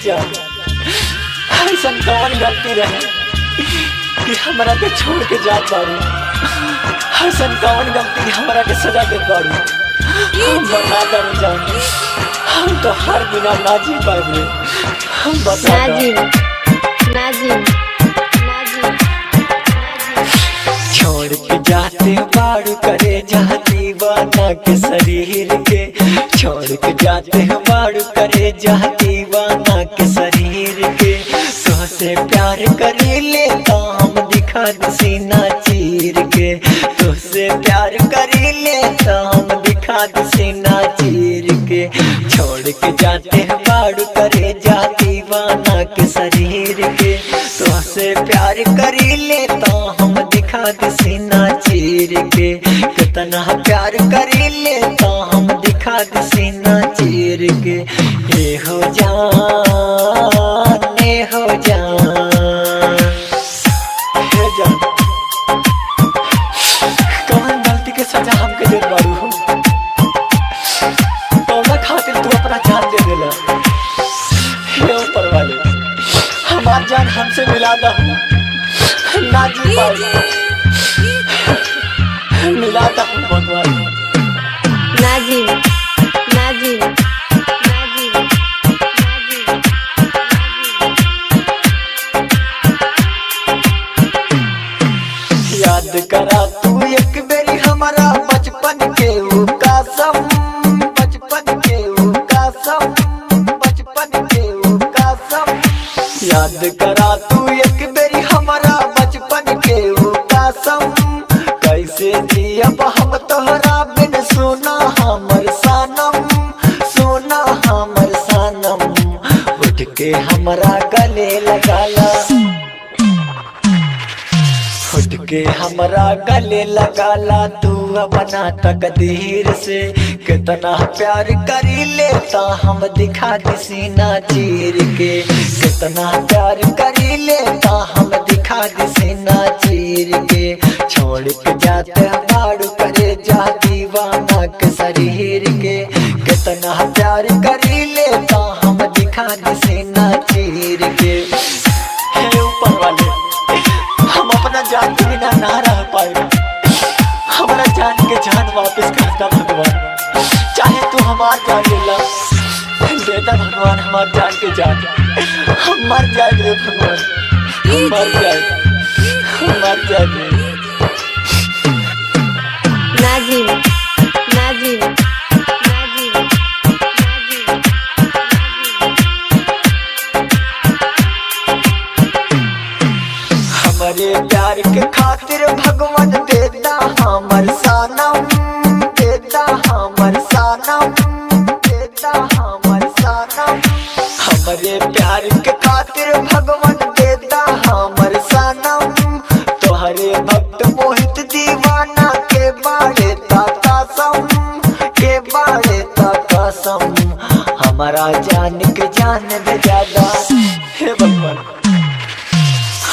जान ऐसा कौन गलती रहे कि हमरा के छोड़ के जात बारू। ऐसा कौन गलती हमरा के सजा दे बारू। हम बता दो जान हम तो हर बिना ना जी पाएंगे। हम बता छोड़ के जाते बारू करे जहाँ दीवाना के शरीर के। छोड़ के जाते हैं बारू करे जहाँ दीवाना के शरीर के। तुझसे प्यार कर लेता हम दिखा दे सीना चीर के। तुझसे प्यार कर लेता हम दिखा दे सीना चीर के। छोड़ के जाते हैं बारू करे जहाँ दीवाना के शरीर के। तुझसे प्यार कर लेता हम दिखा दे सीना चीर के। कितना प्यार कर लेता हम दिखा दे सीना चीर के। ये हो जान ये हो जान हे जान कौन गलती के सजा हमके दे बारू हो। कौन खातिर तू अपना जान दे देला। हे ऊपर वाले हमार जान हमसे मिला दा ना जी पाए मिला दा भगवान। नाजिम नाजिम याद करा तू एक बेरी हमारा बचपन के वो कसम। बचपन के वो कसम बचपन के वो कसम। याद करा तू एक बेरी हमारा बचपन के वो कसम। कैसे जियब हम तोहरा बिन सोना हमर सनम। सोना हमर सनम उठ के हमरा गले लगाला। उठ के हमरा गले लगाला तू अपना तकदीर से। कितना प्यार कर लेता हम दिखा दे सीना चीर के। कितना प्यार कर लेता हम दिखा दे सीना चीर के। छोड़ के जाते बारू करे जा दीवाना के शरीर के। कितना प्यार कर लेता हम दिखा दे सीना चीर के। हे ऊपर वाले हम अपना जान के बिना ना रह पाए। हमारा जान के जान वापस करता भगवान। चाहे तू हमार जान लेला देता भगवान हमार जान के जान। हम मर जाए रे भगवान हम मर जाए हम मर जाए। नाजिम नाजिम हमारे प्यार के खातिर भगवान देता हमर सनम। देता हमर सनम देता हमर सनम। हमारे प्यार के खातिर भगवान देता हमर सनम। तोहरे भक्त मोहित दीवाना के बारे ता कसम। के बारे ता कसम हमारा जान के जान भी ज्यादा। हे भगवान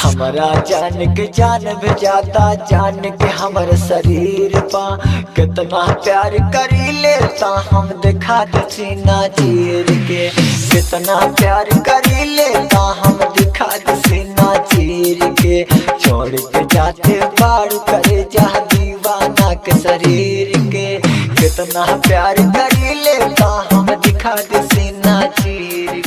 हमारा जान के जान भी ज्यादा। जान के हमारे शरीर पा कितना प्यार कर लेता हम दिखा दे सीना चीर के। कितना प्यार कर लेता हम दिखा दे सीना चीर के। छोड़ के जाते बारू करे जा दीवाना के शरीर के। कितना प्यार कर लेता हम दिखा दे सीना चीर